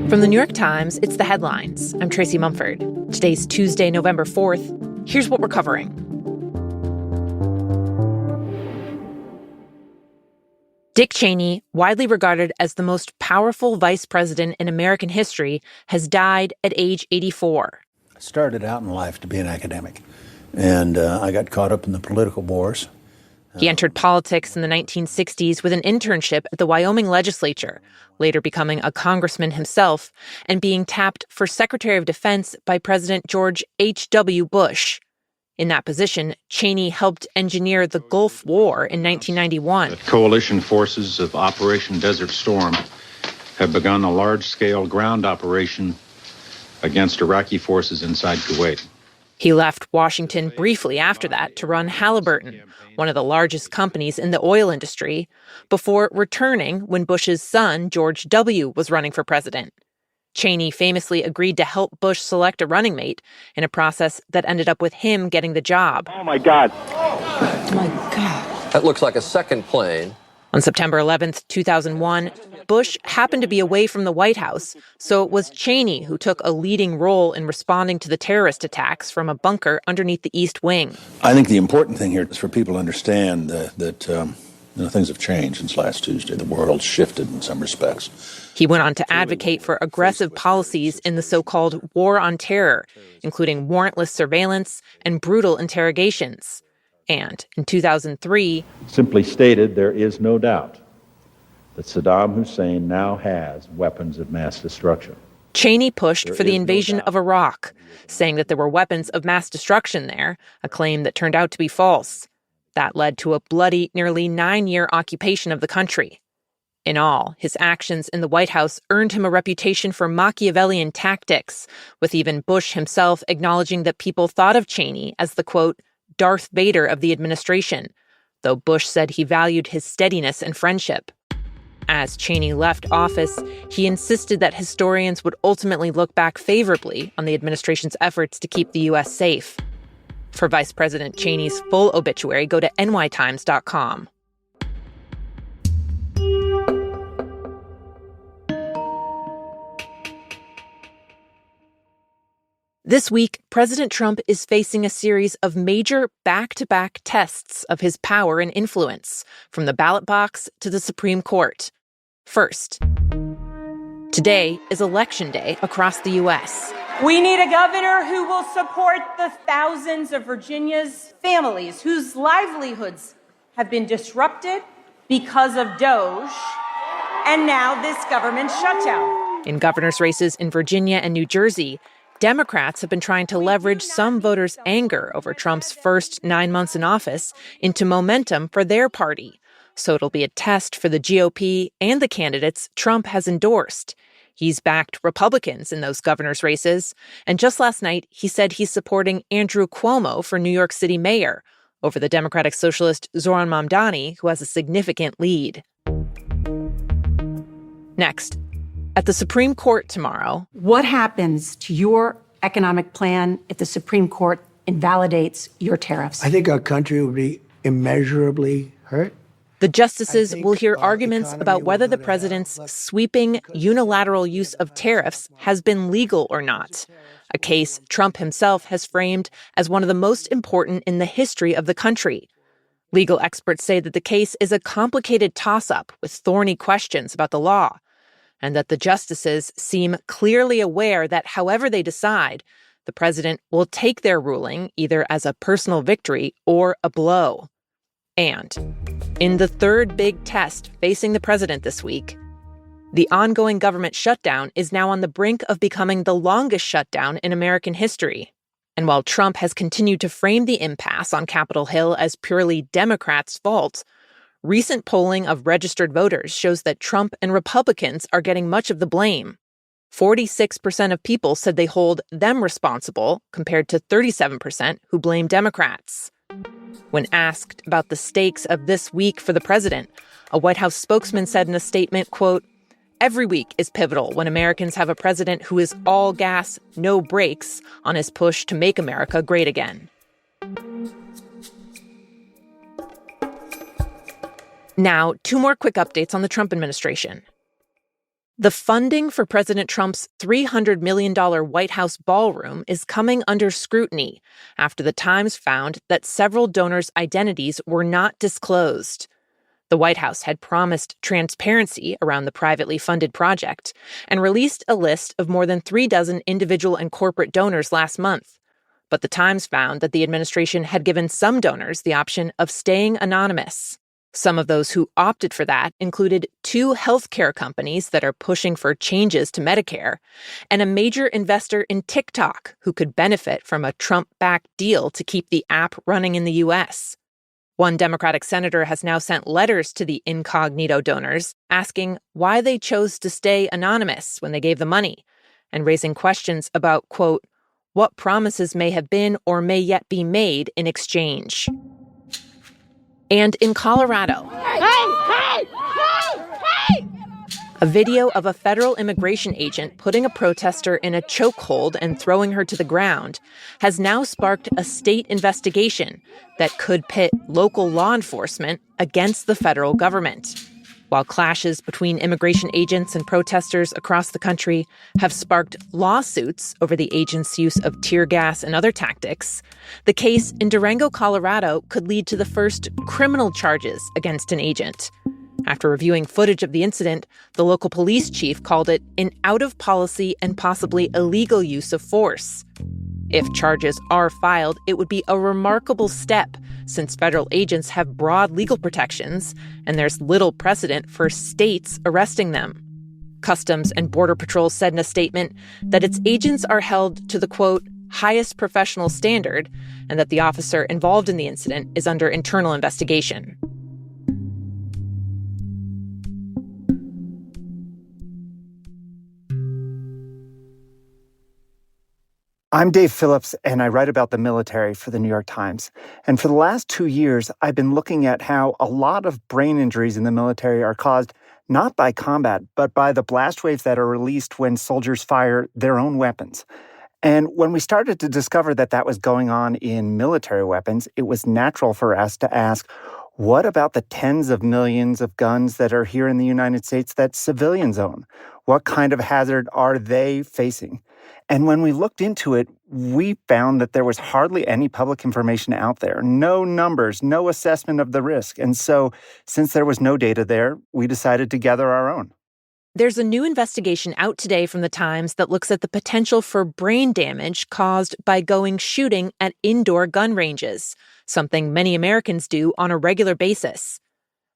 From the New York Times, it's The Headlines. I'm Tracy Mumford. Today's Tuesday, November 4th. Here's what we're covering. Dick Cheney, widely regarded as the most powerful vice president in American history, has died at age 84. I started out in life to be an academic, and I got caught up in the political wars. He entered politics in the 1960s with an internship at the Wyoming legislature, later becoming a congressman himself and being tapped for Secretary of Defense by President George H.W. Bush. In that position, Cheney helped engineer the Gulf War in 1991. The coalition forces of Operation Desert Storm have begun a large-scale ground operation against Iraqi forces inside Kuwait. He left Washington briefly after that to run Halliburton, one of the largest companies in the oil industry, before returning when Bush's son, George W., was running for president. Cheney famously agreed to help Bush select a running mate in a process that ended up with him getting the job. Oh, my God. Oh, my God. That looks like a second plane. On September 11th, 2001, Bush happened to be away from the White House, so it was Cheney who took a leading role in responding to the terrorist attacks from a bunker underneath the East Wing. I think the important thing here is for people to understand that things have changed since last Tuesday. The world's shifted in some respects. He went on to advocate for aggressive policies in the so-called War on Terror, including warrantless surveillance and brutal interrogations. And in 2003, simply stated, there is no doubt that Saddam Hussein now has weapons of mass destruction. Cheney pushed for the invasion of Iraq, saying that there were weapons of mass destruction there, a claim that turned out to be false. That led to a bloody, nearly 9-year occupation of the country. In all, his actions in the White House earned him a reputation for Machiavellian tactics, with even Bush himself acknowledging that people thought of Cheney as the, quote, Darth Vader of the administration, though Bush said he valued his steadiness and friendship. As Cheney left office, he insisted that historians would ultimately look back favorably on the administration's efforts to keep the U.S. safe. For Vice President Cheney's full obituary, go to nytimes.com. This week, President Trump is facing a series of major back-to-back tests of his power and influence, from the ballot box to the Supreme Court. First, today is Election Day across the U.S. We need a governor who will support the thousands of Virginia's families whose livelihoods have been disrupted because of DOGE and now this government shutdown. In governor's races in Virginia and New Jersey, Democrats have been trying to leverage some voters' anger over Trump's first 9 months in office into momentum for their party. So it'll be a test for the GOP and the candidates Trump has endorsed. He's backed Republicans in those governor's races. And just last night, he said he's supporting Andrew Cuomo for New York City mayor over the Democratic Socialist Zohran Mamdani, who has a significant lead. Next, at the Supreme Court tomorrow. What happens to your economic plan if the Supreme Court invalidates your tariffs? I think our country would be immeasurably hurt. The justices will hear arguments about whether the president's sweeping unilateral use of tariffs has been legal or not, a case Trump himself has framed as one of the most important in the history of the country. Legal experts say that the case is a complicated toss-up with thorny questions about the law, and that the justices seem clearly aware that however they decide, the president will take their ruling either as a personal victory or a blow. And in the third big test facing the president this week, the ongoing government shutdown is now on the brink of becoming the longest shutdown in American history. And while Trump has continued to frame the impasse on Capitol Hill as purely Democrats' fault, recent polling of registered voters shows that Trump and Republicans are getting much of the blame. 46% of people said they hold them responsible, compared to 37% who blame Democrats. When asked about the stakes of this week for the president, a White House spokesman said in a statement, quote, "Every week is pivotal when Americans have a president who is all gas, no brakes on his push to make America great again." Now, two more quick updates on the Trump administration. The funding for President Trump's $300 million White House ballroom is coming under scrutiny after the Times found that several donors' identities were not disclosed. The White House had promised transparency around the privately funded project and released a list of more than 36 individual and corporate donors last month. But the Times found that the administration had given some donors the option of staying anonymous. Some of those who opted for that included 2 healthcare companies that are pushing for changes to Medicare, and a major investor in TikTok who could benefit from a Trump-backed deal to keep the app running in the U.S. One Democratic senator has now sent letters to the incognito donors asking why they chose to stay anonymous when they gave the money, and raising questions about, quote, what promises may have been or may yet be made in exchange. And in Colorado, a video of a federal immigration agent putting a protester in a chokehold and throwing her to the ground has now sparked a state investigation that could pit local law enforcement against the federal government. While clashes between immigration agents and protesters across the country have sparked lawsuits over the agents' use of tear gas and other tactics, the case in Durango, Colorado could lead to the first criminal charges against an agent. After reviewing footage of the incident, the local police chief called it an out-of-policy and possibly illegal use of force. If charges are filed, it would be a remarkable step since federal agents have broad legal protections and there's little precedent for states arresting them. Customs and Border Patrol said in a statement that its agents are held to the, quote, highest professional standard and that the officer involved in the incident is under internal investigation. I'm Dave Phillips, and I write about the military for the New York Times. And for the last 2 years, I've been looking at how a lot of brain injuries in the military are caused not by combat, but by the blast waves that are released when soldiers fire their own weapons. And when we started to discover that that was going on in military weapons, it was natural for us to ask, what about the tens of millions of guns that are here in the United States that civilians own? What kind of hazard are they facing? And when we looked into it, we found that there was hardly any public information out there, no numbers, no assessment of the risk. And so, since there was no data there, we decided to gather our own. There's a new investigation out today from the Times that looks at the potential for brain damage caused by going shooting at indoor gun ranges, something many Americans do on a regular basis.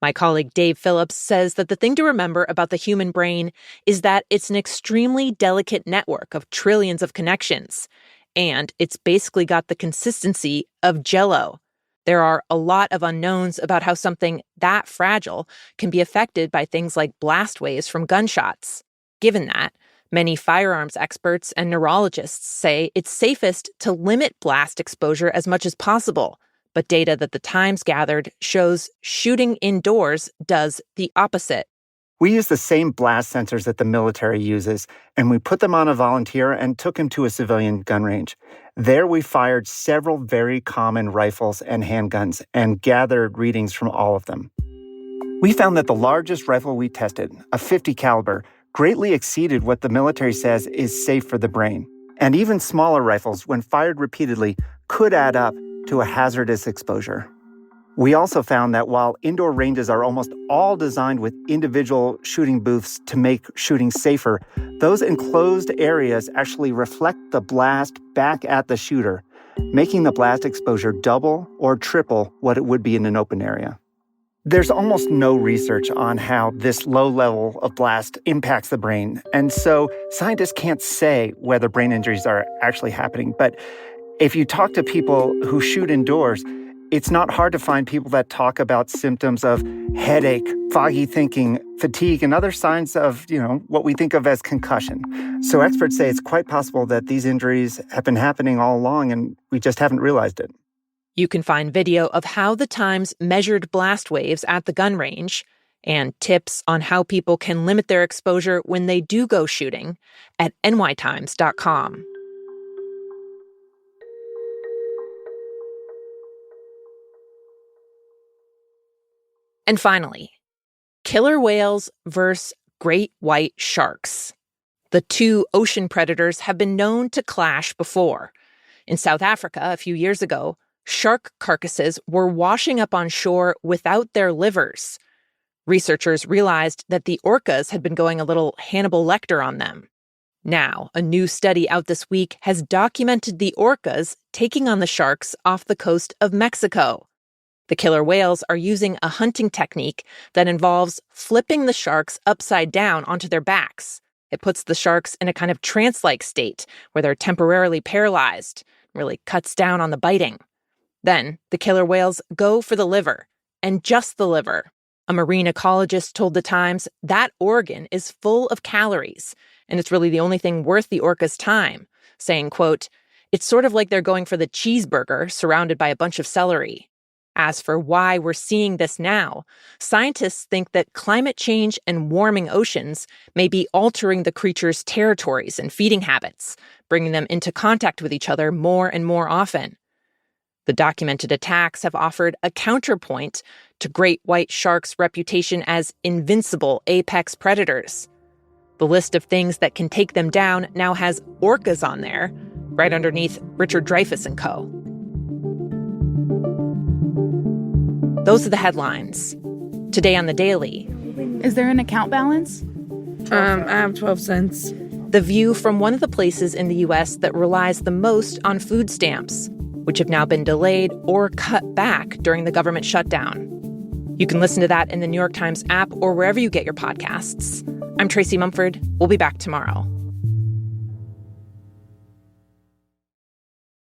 My colleague Dave Phillips says that the thing to remember about the human brain is that it's an extremely delicate network of trillions of connections, and it's basically got the consistency of Jell-O. There are a lot of unknowns about how something that fragile can be affected by things like blast waves from gunshots. Given that, many firearms experts and neurologists say it's safest to limit blast exposure as much as possible. But data that the Times gathered shows shooting indoors does the opposite. We use the same blast sensors that the military uses, and we put them on a volunteer and took him to a civilian gun range. There we fired several very common rifles and handguns and gathered readings from all of them. We found that the largest rifle we tested, a .50 caliber, greatly exceeded what the military says is safe for the brain. And even smaller rifles, when fired repeatedly, could add up to a hazardous exposure. We also found that while indoor ranges are almost all designed with individual shooting booths to make shooting safer, those enclosed areas actually reflect the blast back at the shooter, making the blast exposure double or triple what it would be in an open area. There's almost no research on how this low level of blast impacts the brain, and so scientists can't say whether brain injuries are actually happening. But if you talk to people who shoot indoors, it's not hard to find people that talk about symptoms of headache, foggy thinking, fatigue, and other signs of, what we think of as concussion. So experts say it's quite possible that these injuries have been happening all along and we just haven't realized it. You can find video of how the Times measured blast waves at the gun range and tips on how people can limit their exposure when they do go shooting at nytimes.com. And finally, killer whales versus great white sharks. The two ocean predators have been known to clash before. In South Africa a few years ago, shark carcasses were washing up on shore without their livers. Researchers realized that the orcas had been going a little Hannibal Lecter on them. Now, a new study out this week has documented the orcas taking on the sharks off the coast of Mexico. The killer whales are using a hunting technique that involves flipping the sharks upside down onto their backs. It puts the sharks in a kind of trance-like state where they're temporarily paralyzed, really cuts down on the biting. Then, the killer whales go for the liver, and just the liver. A marine ecologist told The Times that organ is full of calories, and it's really the only thing worth the orca's time, saying, quote, "It's sort of like they're going for the cheeseburger surrounded by a bunch of celery." As for why we're seeing this now, scientists think that climate change and warming oceans may be altering the creatures' territories and feeding habits, bringing them into contact with each other more and more often. The documented attacks have offered a counterpoint to great white sharks' reputation as invincible apex predators. The list of things that can take them down now has orcas on there, right underneath Richard Dreyfuss and co. Those are the headlines. Today on The Daily. Is there an account balance? I have 12 cents. The view from one of the places in the U.S. that relies the most on food stamps, which have now been delayed or cut back during the government shutdown. You can listen to that in the New York Times app or wherever you get your podcasts. I'm Tracy Mumford. We'll be back tomorrow.